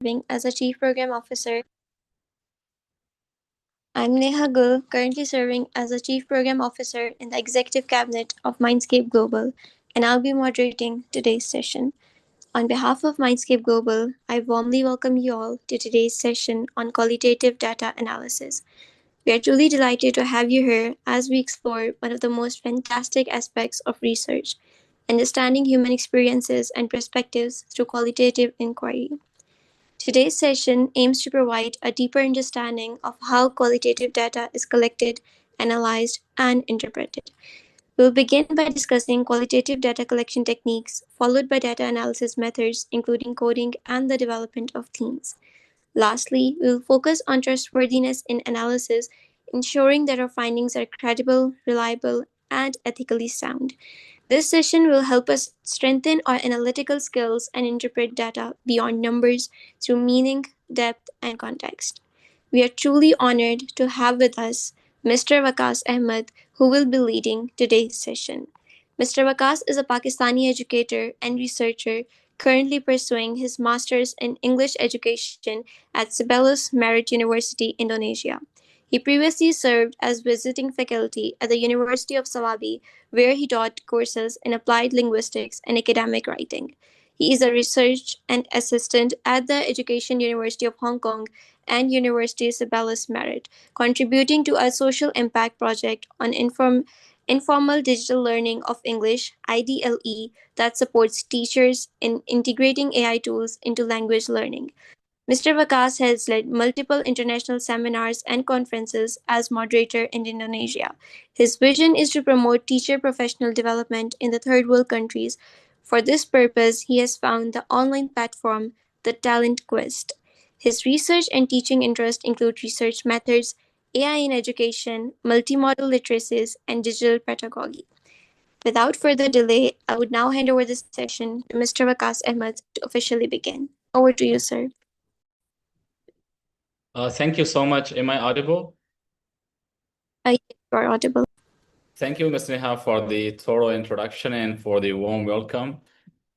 serving as a Chief Program Officer. I'm Neha Gul, currently serving as a Chief Program Officer in the Executive Cabinet of Mindscape Global, and I'll be moderating today's session. On behalf of Mindscape Global, I warmly welcome you all to today's session on qualitative data analysis. We are truly delighted to have you here as we explore one of the most fantastic aspects of research, understanding human experiences and perspectives through qualitative inquiry. Today's session aims to provide a deeper understanding of how qualitative data is collected, analyzed, and interpreted. We'll begin by discussing qualitative data collection techniques, followed by data analysis methods, including coding and the development of themes. Lastly, we will focus on trustworthiness in analysis, ensuring that our findings are credible, reliable, and ethically sound. This session will help us strengthen our analytical skills and interpret data beyond numbers through meaning, depth, and context. We are truly honored to have with us Mr. Waqas Ahmed, who will be leading today's session. Mr. Waqas is a Pakistani educator and researcher currently pursuing his master's in English education at Sibelius Merit University, Indonesia. He previously served as visiting faculty at the University of Salabi, where he taught courses in applied linguistics and academic writing. He is a research and assistant at the Education University of Hong Kong and University Sibelius Merit, contributing to a social impact project on informal digital learning of English (IDLE) that supports teachers in integrating AI tools into language learning. Mr. Waqas has led multiple international seminars and conferences as moderator in Indonesia. His vision is to promote teacher professional development in the third world countries. For this purpose, he has found the online platform The Talent Quest. His research and teaching interests include research methods, AI in education, multimodal literacies, and digital pedagogy. Without further delay, I would now hand over this session to Mr. Waqas Ahmed to officially begin. Over to you, sir. Thank you so much. Am I audible? You are audible. Thank you, Ms. Neha, for the thorough introduction and for the warm welcome.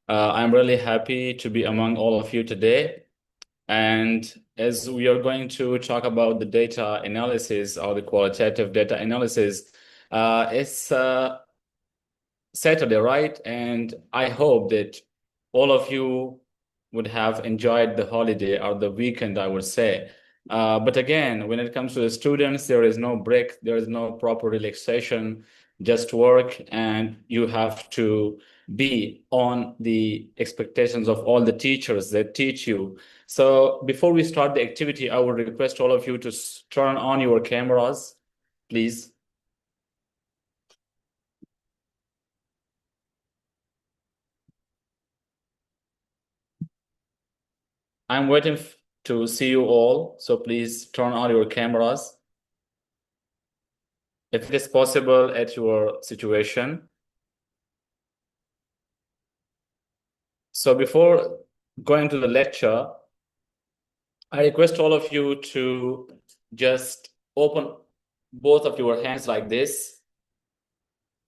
I'm really happy to be among all of you today. And as we are going to talk about the data analysis or the qualitative data analysis, it's Saturday, right? And I hope that all of you would have enjoyed the holiday or the weekend, I would say. But again, when it comes to the students, there is no break, there is no proper relaxation, just work, and you have to be on the expectations of all the teachers that teach you. So before we start the activity, I would request all of you to turn on your cameras, please. I'm waiting to see you all, so please turn on your cameras if it is possible at your situation. So before going to the lecture, I request all of you to just open both of your hands like this,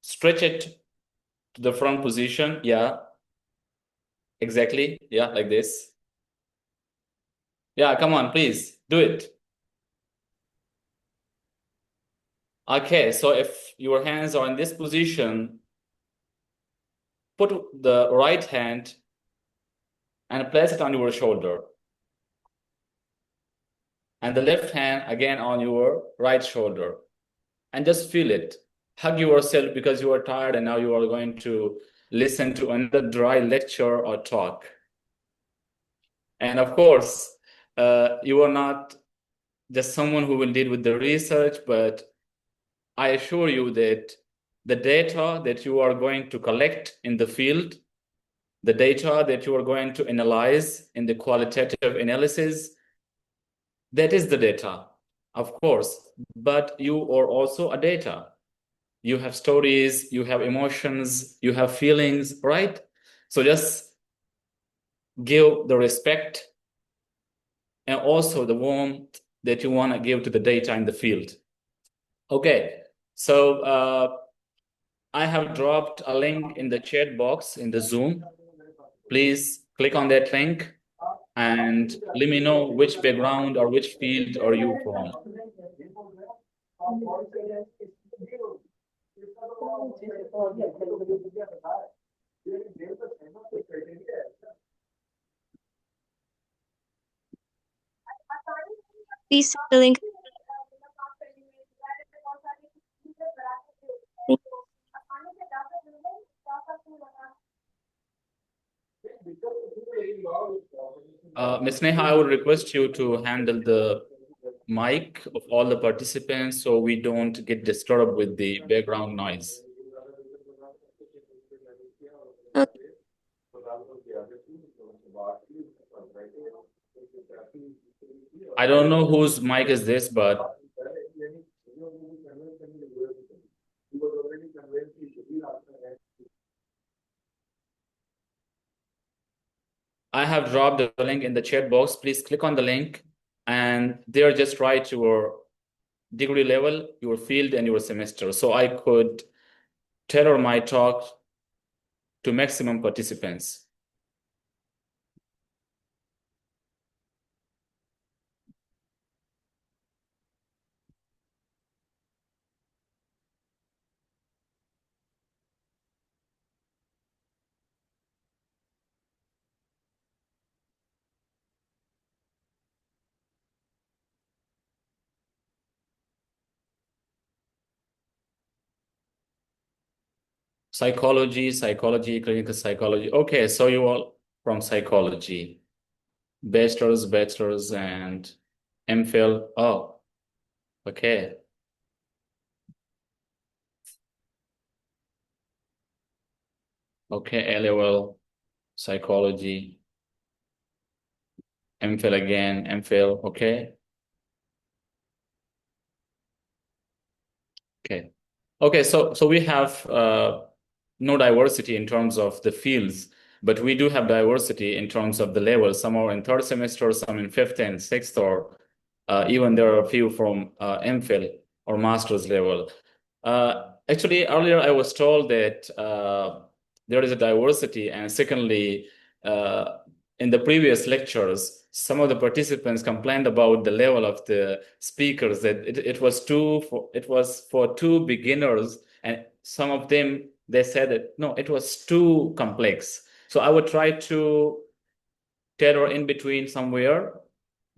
stretch it to the front position. Yeah, exactly. Yeah, like this. Yeah, come on, please do it. Okay, so if your hands are in this position, put the right hand and place it on your shoulder. And the left hand again on your right shoulder. And just feel it. Hug yourself because you are tired and now you are going to listen to another dry lecture or talk. And of course, you are not just someone who will deal with the research, but I assure you that the data that you are going to collect in the field, the data that you are going to analyze in the qualitative analysis, that is the data, of course, but you are also a data. You have stories, you have emotions, you have feelings, right? So just give the respect and also the warmth that you want to give to the data in the field. Okay, so I have dropped a link in the chat box in the Zoom. Please click on that link and let me know which background or which field are you from. Please send the link. Ms. Neha, I would request you to handle the mic of all the participants so we don't get disturbed with the background noise. Okay. I don't know whose mic is this, but I have dropped the link in the chat box. Please click on the link and there just write your degree level, your field, and your semester. So I could tailor my talk to maximum participants. Psychology, clinical psychology. Okay, so you all from psychology, bachelor's, and MPhil. Oh, okay. Okay, A-level, psychology, MPhil again, MPhil, okay. Okay. Okay, so we have no diversity in terms of the fields, but we do have diversity in terms of the levels. Some are in third semester, some in fifth and sixth, or even there are a few from MPhil or master's level. Actually, earlier I was told that there is a diversity, and secondly, uh, in the previous lectures, some of the participants complained about the level of the speakers, that it was for two beginners, and some of them they said that no, it was too complex. So I would try to tailor in between somewhere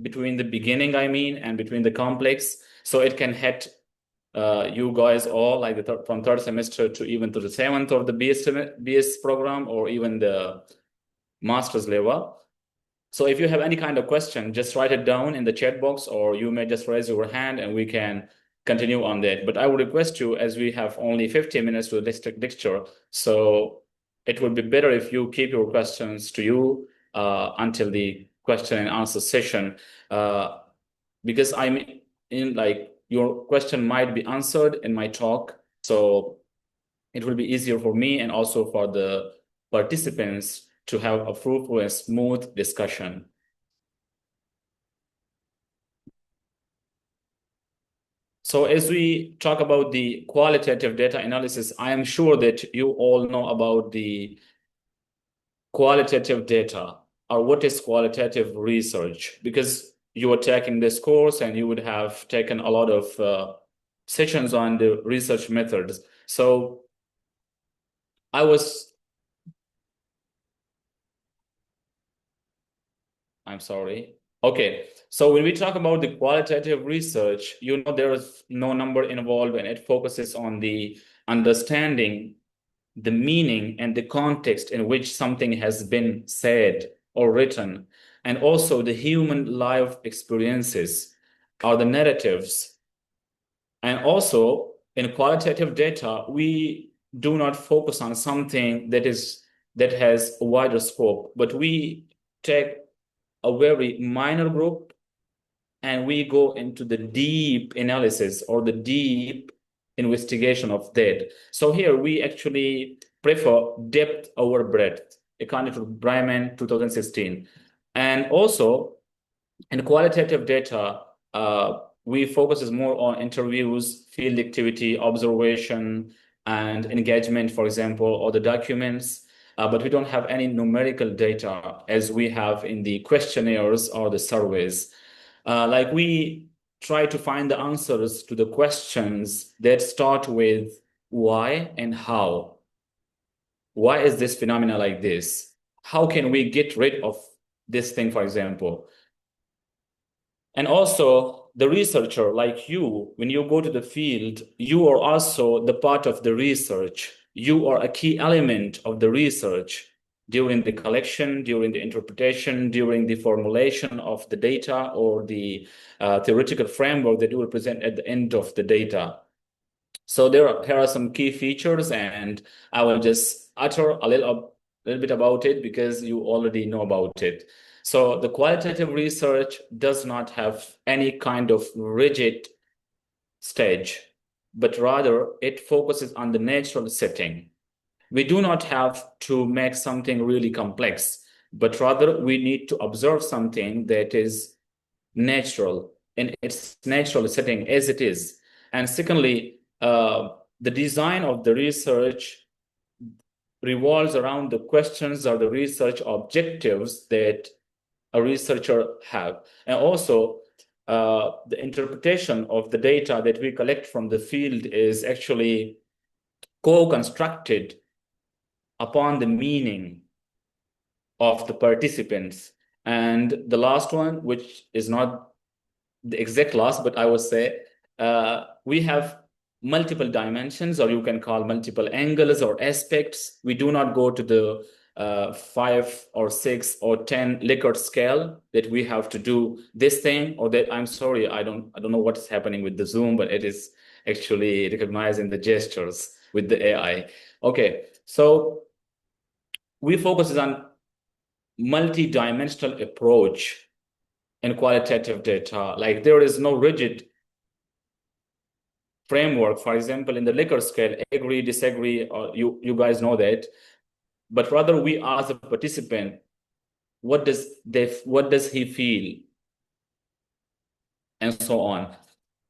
between the beginning, I mean, and between the complex, so it can hit you guys all like from third semester to even to the seventh of the BS program or even the master's level. So if you have any kind of question, just write it down in the chat box, or you may just raise your hand and we can continue on that. But I would request you, as we have only 15 minutes to this lecture, so it would be better if you keep your questions to you until the question and answer session, because I'm in like your question might be answered in my talk. So it will be easier for me and also for the participants to have a fruitful and smooth discussion. So as we talk about the qualitative data analysis, I am sure that you all know about the qualitative data, or what is qualitative research, because you are taking this course and you would have taken a lot of sessions on the research methods. So I was, I'm sorry. Okay, so when we talk about the qualitative research, you know, there is no number involved and it focuses on the understanding the meaning and the context in which something has been said or written, and also the human life experiences or the narratives. And also in qualitative data, we do not focus on something that has a wider scope, but we take a very minor group and we go into the deep analysis or the deep investigation of that. So here we actually prefer depth over breadth, according to Bryman 2016. And also in qualitative data, we focuses more on interviews, field activity, observation, and engagement, for example, or the documents. but we don't have any numerical data as we have in the questionnaires or the surveys. Like we try to find the answers to the questions that start with why and how. Why is this phenomena like this? How can we get rid of this thing, for example? And also, the researcher, like you, when you go to the field, you are also the part of the research. You are a key element of the research during the collection, during the interpretation, during the formulation of the data or the theoretical framework that you will present at the end of the data. So here are some key features, and I will just utter a little bit about it because you already know about it. So the qualitative research does not have any kind of rigid stage, but rather it focuses on the natural setting. We do not have to make something really complex, but rather we need to observe something that is natural in its natural setting as it is. And secondly, the design of the research revolves around the questions or the research objectives that a researcher have. And also, the interpretation of the data that we collect from the field is actually co-constructed upon the meaning of the participants. And the last one, which is not the exact last, but I would say we have multiple dimensions, or you can call multiple angles or aspects. We do not go to the 5 or 6 or 10 Likert scale that we have to do this thing or that. I'm sorry, I don't know what is happening with the Zoom, but it is actually recognizing the gestures with the AI. Okay, so we focus on multi-dimensional approach in qualitative data. Like there is no rigid framework. For example, in the Likert scale, agree, disagree, or you guys know that. But rather we ask the participant, what does he feel? And so on.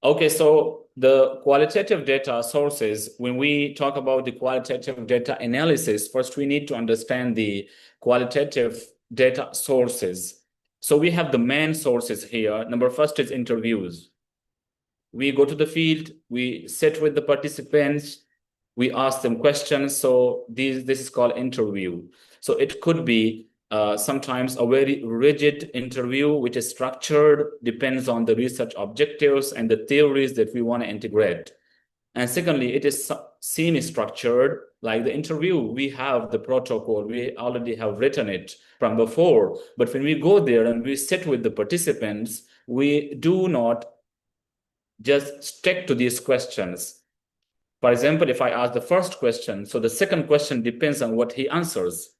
Okay, so the qualitative data sources, when we talk about the qualitative data analysis, first we need to understand the qualitative data sources. So we have the main sources here. Number first is interviews. We go to the field, we sit with the participants, we ask them questions. So this is called interview. So it could be sometimes a very rigid interview, which is structured, depends on the research objectives and the theories that we want to integrate. And secondly, it is semi-structured, like the interview, we have the protocol, we already have written it from before. But when we go there and we sit with the participants, we do not just stick to these questions. For example, if I ask the first question, so the second question depends on what he answers.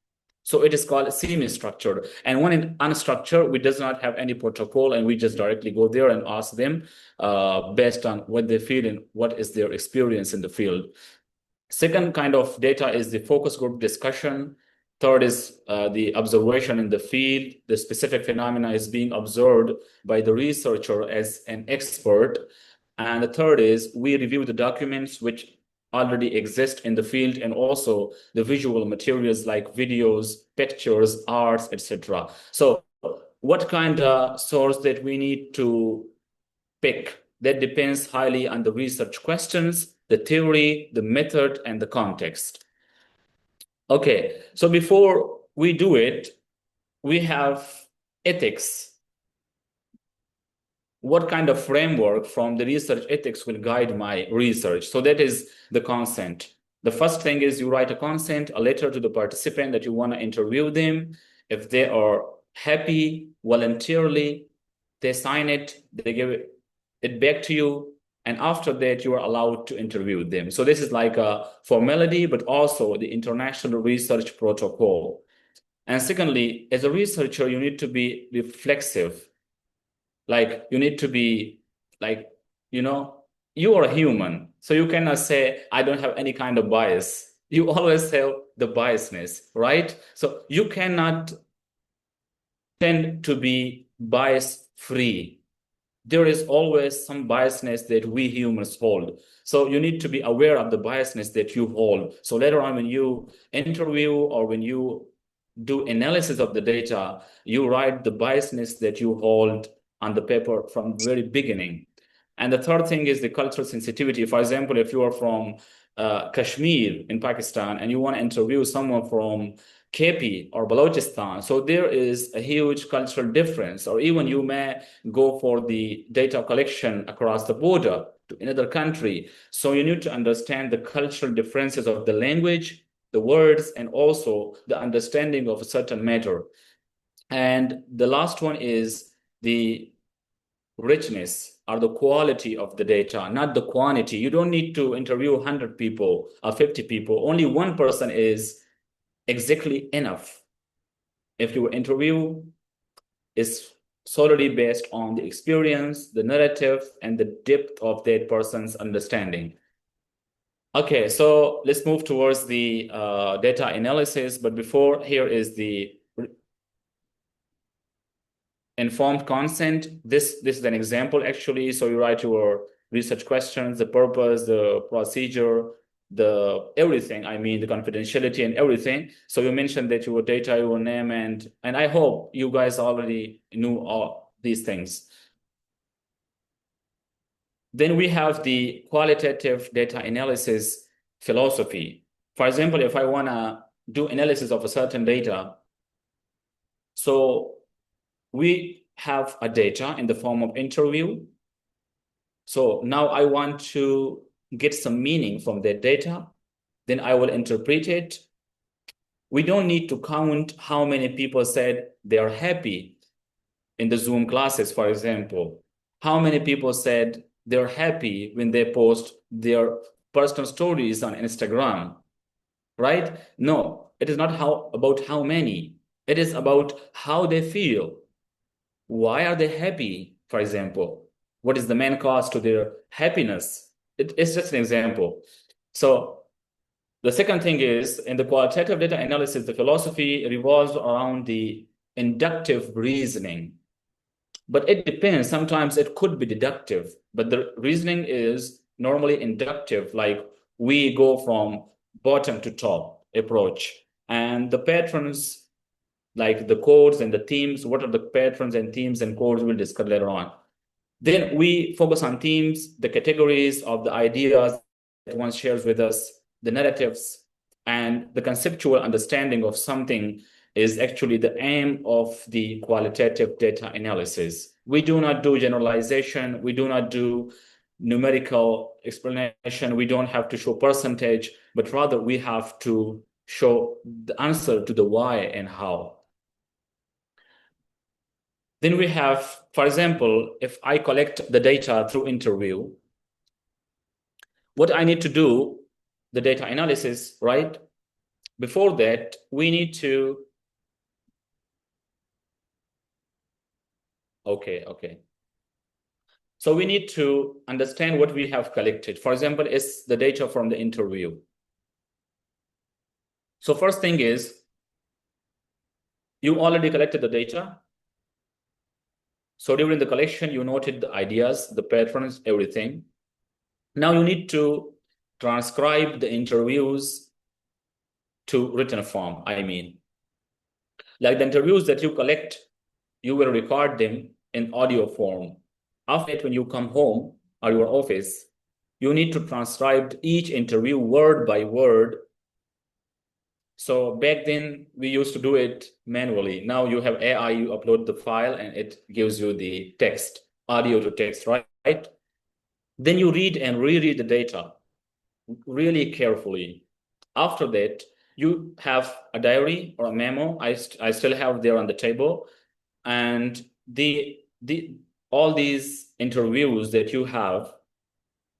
So it is called semi-structured. And when in unstructured, we does not have any protocol, and we just directly go there and ask them based on what they feel and what is their experience in the field. Second kind of data is the focus group discussion. Third is the observation in the field. The specific phenomena is being observed by the researcher as an expert. And the third is we review the documents which already exist in the field, and also the visual materials like videos, pictures, arts, etc. So what kind of source that we need to pick? That depends highly on the research questions, the theory, the method, and the context. Okay, so before we do it, we have ethics. What kind of framework from the research ethics will guide my research? So that is the consent. The first thing is you write a consent, a letter to the participant that you want to interview them. If they are happy voluntarily, they sign it, they give it back to you. And after that, you are allowed to interview them. So this is like a formality, but also the international research protocol. And secondly, as a researcher, you need to be reflexive. Like you need to be like, you are a human. So you cannot say, I don't have any kind of bias. You always have the biasness, right? So you cannot tend to be bias free. there is always some biasness that we humans hold. So you need to be aware of the biasness that you hold. So later on, when you interview or when you do analysis of the data, you write the biasness that you hold on the paper from the very beginning. And the third thing is the cultural sensitivity. For example, if you are from Kashmir in Pakistan and you want to interview someone from KP or Balochistan, so there is a huge cultural difference. Or even you may go for the data collection across the border to another country. So you need to understand the cultural differences of the language, the words, and also the understanding of a certain matter. And the last one is the richness or the quality of the data, not the quantity. You don't need to interview 100 people or 50 people. Only one person is exactly enough. If your interview is solely based on the experience, the narrative, and the depth of that person's understanding. Okay, so let's move towards the data analysis. But before, here is the informed consent. This is an example, actually. So you write your research questions, the purpose, the procedure, the everything. I mean, the confidentiality and everything. So you mentioned that your data, your name, and I hope you guys already knew all these things. Then we have the qualitative data analysis philosophy. For example, if I want to do analysis of a certain data, so we have a data in the form of interview. So now I want to get some meaning from that data. Then I will interpret it. We don't need to count how many people said they are happy in the Zoom classes, for example. How many people said they're happy when they post their personal stories on Instagram, right? No, it is not about how many. It is about how they feel. Why are they happy, for example? What is the main cause to their happiness? It's just an example. So the second thing is, in the qualitative data analysis, the philosophy revolves around the inductive reasoning. But it depends. Sometimes it could be deductive, but the reasoning is normally inductive, like we go from bottom to top approach. And the patterns, like the codes and the themes, what are the patterns and themes and codes we'll discuss later on. Then we focus on themes, the categories of the ideas that one shares with us, the narratives, and the conceptual understanding of something is actually the aim of the qualitative data analysis. We do not do generalization. We do not do numerical explanation. We don't have to show percentage, but rather we have to show the answer to the why and how. Then we have, for example, if I collect the data through interview, what I need to do, the data analysis, right? Before that, we need to, okay. So we need to understand what we have collected. For example, it's the data from the interview. So first thing is, you already collected the data. So during the collection, you noted the ideas, the patterns, everything. Now you need to transcribe the interviews to written form. I mean, like the interviews that you collect, you will record them in audio form. After that, when you come home or your office, you need to transcribe each interview word by word. So back then, we used to do it manually. Now you have AI, you upload the file and it gives you the text, audio to text, right? Then you read and reread the data really carefully. After that, you have a diary or a memo. I still have there on the table. And all these interviews that you have,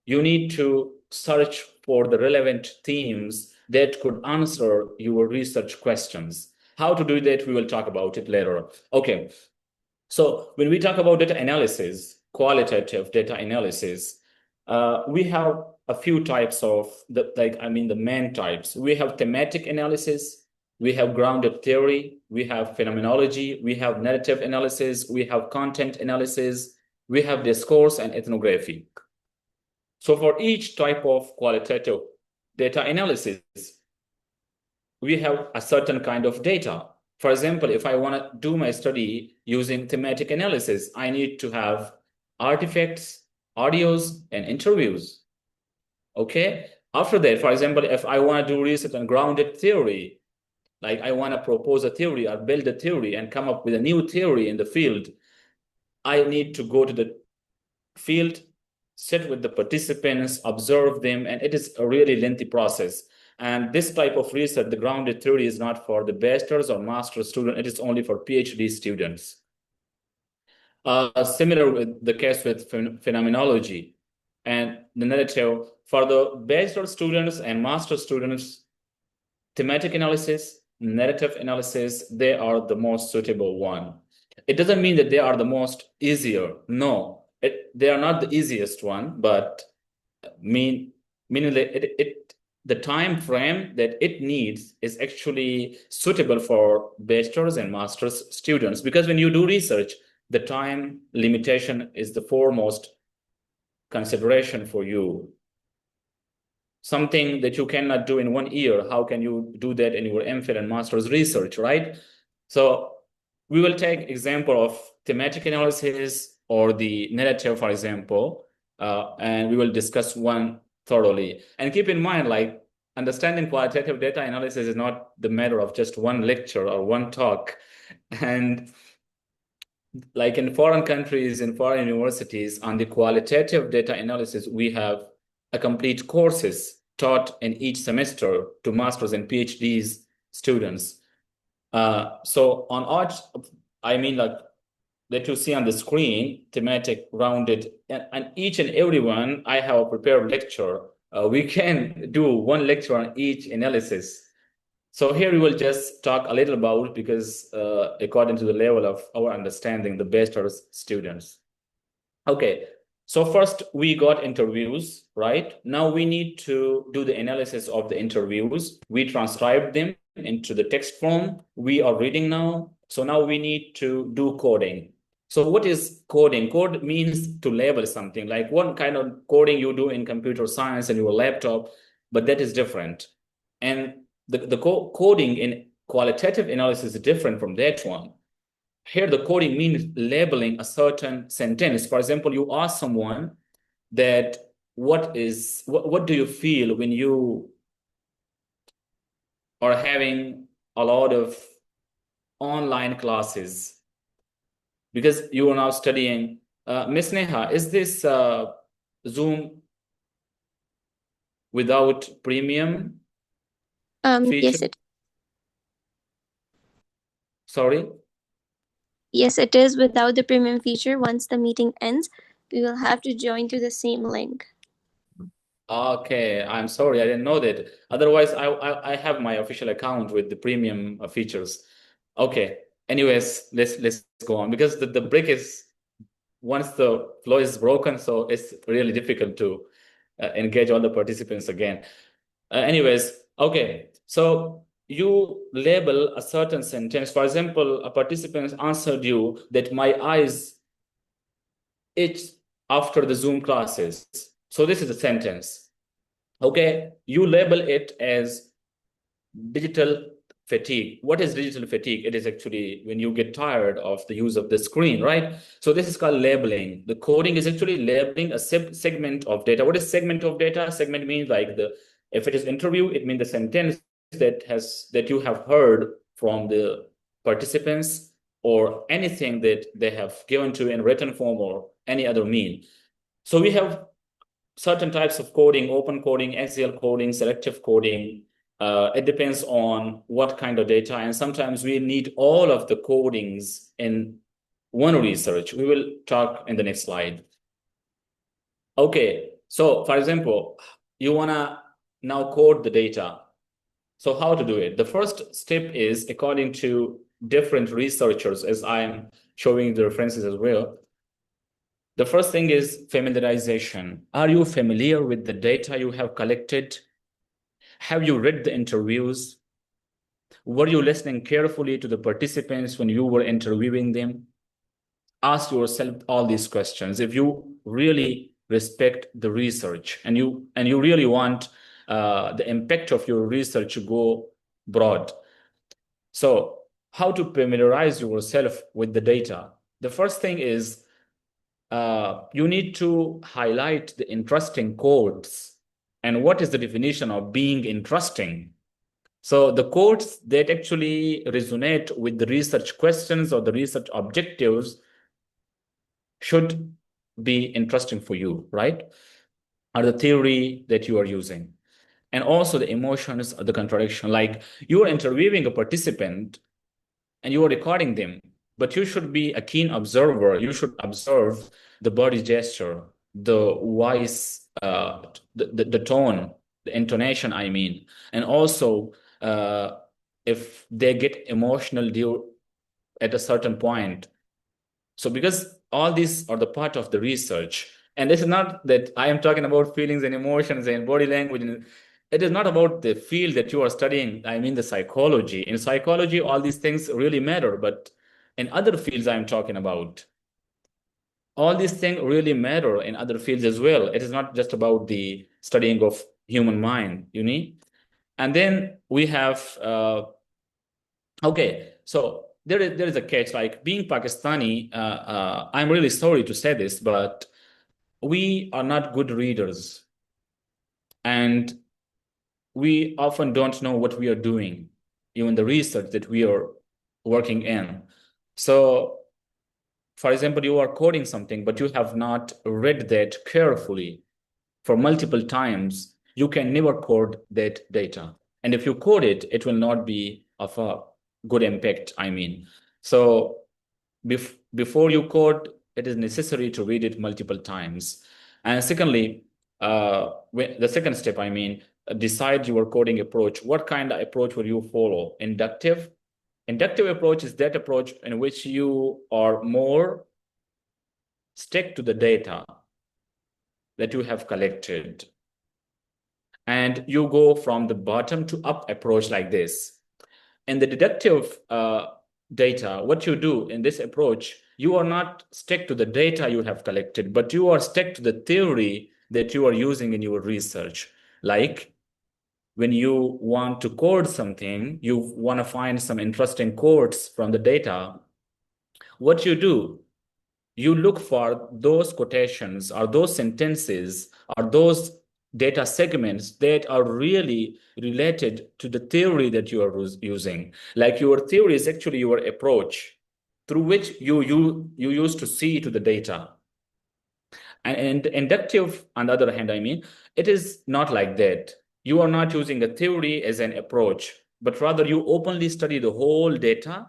you need to search for the relevant themes that could answer your research questions. How to do that, we will talk about it later. Okay, so when we talk about data analysis, qualitative data analysis, we have a few types of the main types. We have thematic analysis, we have grounded theory, we have phenomenology, we have narrative analysis, we have content analysis, we have discourse and ethnography. So for each type of qualitative data analysis, we have a certain kind of data. For example, if I want to do my study using thematic analysis, I need to have artifacts, audios, and interviews. Okay. After that, for example, if I want to do research on grounded theory, like I want to propose a theory or build a theory and come up with a new theory in the field, I need to go to the field, sit with the participants, observe them, and it is a really lengthy process. And this type of research, the grounded theory, is not for the bachelor's or master's student, it is only for PhD students. Similar with the case with phenomenology and the narrative. For the bachelor students and master students, thematic analysis, narrative analysis, they are the most suitable one. It doesn't mean that they are the most easier. No, they are not the easiest one, but meaning that the time frame that it needs is actually suitable for bachelor's and master's students. Because when you do research, the time limitation is the foremost consideration for you. Something that you cannot do in 1 year, how can you do that in your MPhil and master's research, right? So we will take example of thematic analysis or the narrative, for example, and we will discuss one thoroughly. And keep in mind, like, understanding qualitative data analysis is not the matter of just one lecture or one talk. And like in foreign countries, in foreign universities, on the qualitative data analysis, we have a complete courses taught in each semester to masters and PhDs students. So on art, I mean, like that you see on the screen, thematic, rounded, and each and every one, I have a prepared lecture. We can do one lecture on each analysis. So here we will just talk a little about, because according to the level of our understanding, the bachelor's students. Okay, so first we got interviews, right? Now we need to do the analysis of the interviews. We transcribe them into the text form we are reading now. So now we need to do coding. So what is coding? Code means to label something, like one kind of coding you do in computer science and your laptop, but that is different. And the coding in qualitative analysis is different from that one. Here, the coding means labeling a certain sentence. For example, you ask someone that what do you feel when you are having a lot of online classes, because you are now studying. Miss Neha, is this Zoom without premium feature? Yes, it Sorry? yes, it is without the premium feature. Once the meeting ends, we will have to join to the same link. Okay, I'm sorry, I didn't know that. Otherwise, I have my official account with the premium features. Okay. Anyways, let's go on, because the brick is, once the flow is broken, so it's really difficult to engage all the participants again. Anyways, okay. So you label a certain sentence. For example, a participant answered you that my eyes itch after the Zoom classes. So this is a sentence. Okay, you label it as digital fatigue. What is digital fatigue? It is actually when you get tired of the use of the screen, right? So this is called labeling. The coding is actually labeling a segment of data. What is segment of data? Segment means like if it is interview, it means the sentence that you have heard from the participants, or anything that they have given to in written form or any other mean. So we have certain types of coding: open coding, axial coding, selective coding. It depends on what kind of data, and sometimes we need all of the codings in one research. We will talk in the next slide. Okay, so for example, you wanna now code the data. So how to do it? The first step is, according to different researchers, as I'm showing the references as well, the first thing is familiarization. Are you familiar with the data you have collected? Have you read the interviews? Were you listening carefully to the participants when you were interviewing them? ask yourself all these questions. If you really respect the research and you really want the impact of your research to go broad. So how to familiarize yourself with the data? The first thing is you need to highlight the interesting quotes. And what is the definition of being interesting? So the quotes that actually resonate with the research questions or the research objectives should be interesting for you, right? Or the theory that you are using. And also the emotions or the contradiction. Like you are interviewing a participant and you are recording them, but you should be a keen observer. You should observe the body gesture, the voice, the tone, the intonation, I mean. And also, if they get emotional at a certain point. So because all these are the part of the research, and it's not that I am talking about feelings and emotions and body language. It is not about the field that you are studying. I mean, the psychology. In psychology, all these things really matter, but in other fields I'm talking about, all these things really matter in other fields as well. It is not just about the studying of human mind, you need. And then we have, okay, so there is a catch, like being Pakistani, I'm really sorry to say this, but we are not good readers. And we often don't know what we are doing, even the research that we are working in. So, for example, you are coding something, but you have not read that carefully for multiple times. You can never code that data. And if you code it, it will not be of a good impact, I mean. So before you code, it is necessary to read it multiple times. And secondly, the second step, I mean, decide your coding approach. What kind of approach will you follow? Inductive? Inductive approach is that approach in which you are more stick to the data that you have collected. And you go from the bottom to up approach like this. In the deductive data, what you do in this approach, you are not stick to the data you have collected, but you are stick to the theory that you are using in your research. Like when you want to code something, you want to find some interesting quotes from the data. What you do, you look for those quotations or those sentences or those data segments that are really related to the theory that you are using. Like your theory is actually your approach through which you use to see to the data. And inductive, on the other hand, I mean, it is not like that. You are not using a theory as an approach, but rather you openly study the whole data.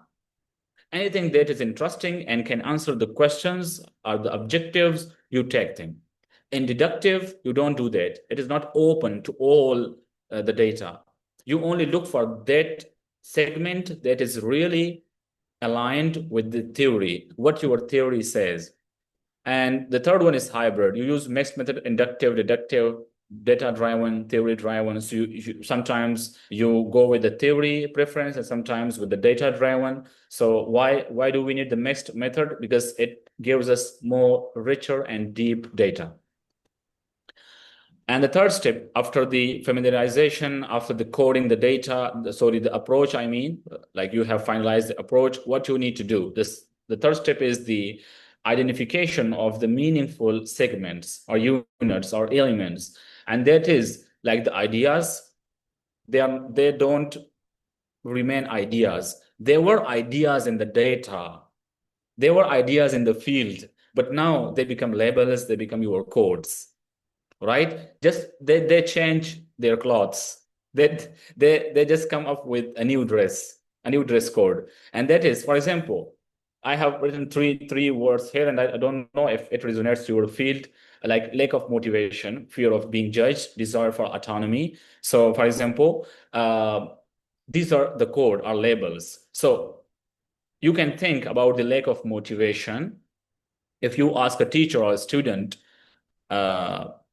Anything that is interesting and can answer the questions or the objectives, you take them. In deductive, you don't do that. It is not open to all the data. You only look for that segment that is really aligned with the theory, what your theory says. And the third one is hybrid. You use mixed method, inductive, deductive, data-driven, theory-driven. So sometimes you go with the theory preference and sometimes with the data-driven. So why do we need the mixed method? Because it gives us more richer and deep data. And the third step, after the familiarization, after the coding, the data, the approach, I mean, like you have finalized the approach, what you need to do. The third step is the identification of the meaningful segments or units or elements. And that is like the ideas, they don't remain ideas. There were ideas in the data. There were ideas in the field, but now they become labels, they become your codes, right? Just they change their clothes. They just come up with a new dress code. And that is, for example, I have written three words here, and I don't know if it resonates to your field, like lack of motivation, fear of being judged, desire for autonomy. So, for example, these are the code, are labels. So you can think about the lack of motivation. If you ask a teacher or a student about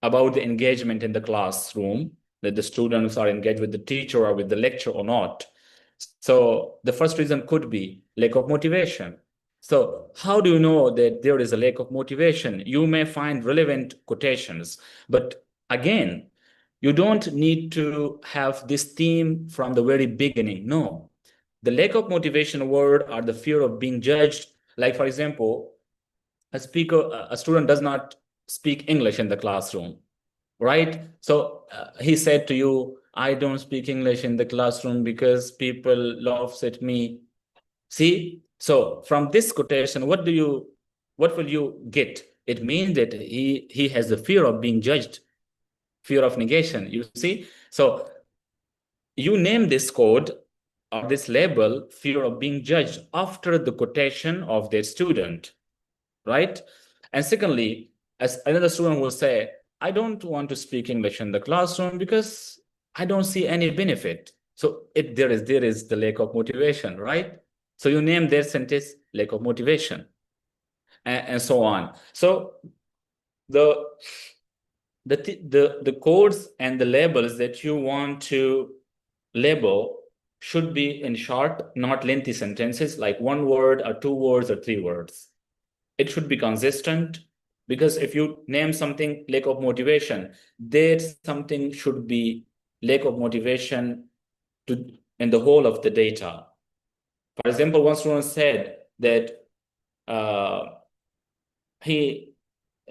the engagement in the classroom, that the students are engaged with the teacher or with the lecture or not, So the first reason could be lack of motivation. So how do you know that there is a lack of motivation? You may find relevant quotations, but again, you don't need to have this theme from the very beginning. No, the lack of motivation word or the fear of being judged. Like, for example, a student does not speak English in the classroom, right? So he said to you, I don't speak English in the classroom because people laughs at me. See, so from this quotation, what will you get? It means that he has the fear of being judged, fear of negation. You see, so you name this code or this label, fear of being judged, after the quotation of their student, right? And secondly, as another student will say, I don't want to speak English in the classroom because I don't see any benefit. So there is the lack of motivation, right? So you name their sentence lack of motivation, and so on. So the the codes and the labels that you want to label should be in short, not lengthy sentences like one word or two words or three words. It should be consistent, because if you name something lack of motivation, that something should be lack of motivation to in the whole of the data. For example, one student said that uh, he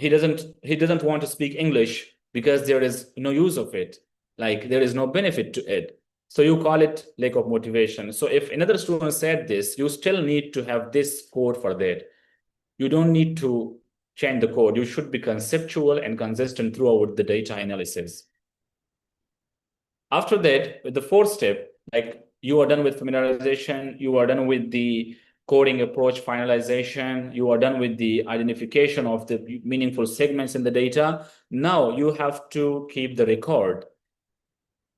doesn't want to speak English because there is no use of it, like there is no benefit to it. So you call it lack of motivation. So if another student said this, you still need to have this code for that. You don't need to change the code. You should be conceptual and consistent throughout the data analysis. After that, with the fourth step, like you are done with familiarization, you are done with the coding approach finalization, you are done with the identification of the meaningful segments in the data. Now you have to keep the record.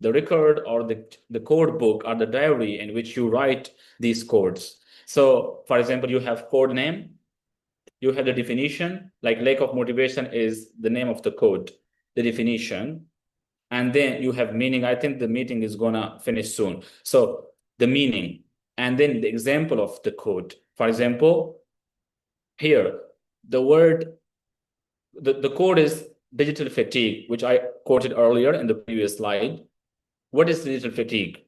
The record or the code book or the diary in which you write these codes. So, for example, you have code name, you have the definition, like lack of motivation is the name of the code, the definition, and then you have meaning. I think the meeting is gonna finish soon. So the meaning, and then the example of the code. For example, here, the word, the code is digital fatigue, which I quoted earlier in the previous slide. What is digital fatigue?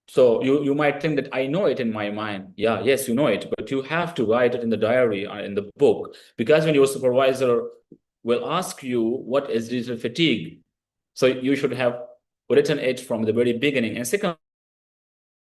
So you might think that I know it in my mind. Yeah, yes, you know it, but you have to write it in the diary or in the book, because when your supervisor will ask you what is digital fatigue, so you should have written it from the very beginning. And secondly,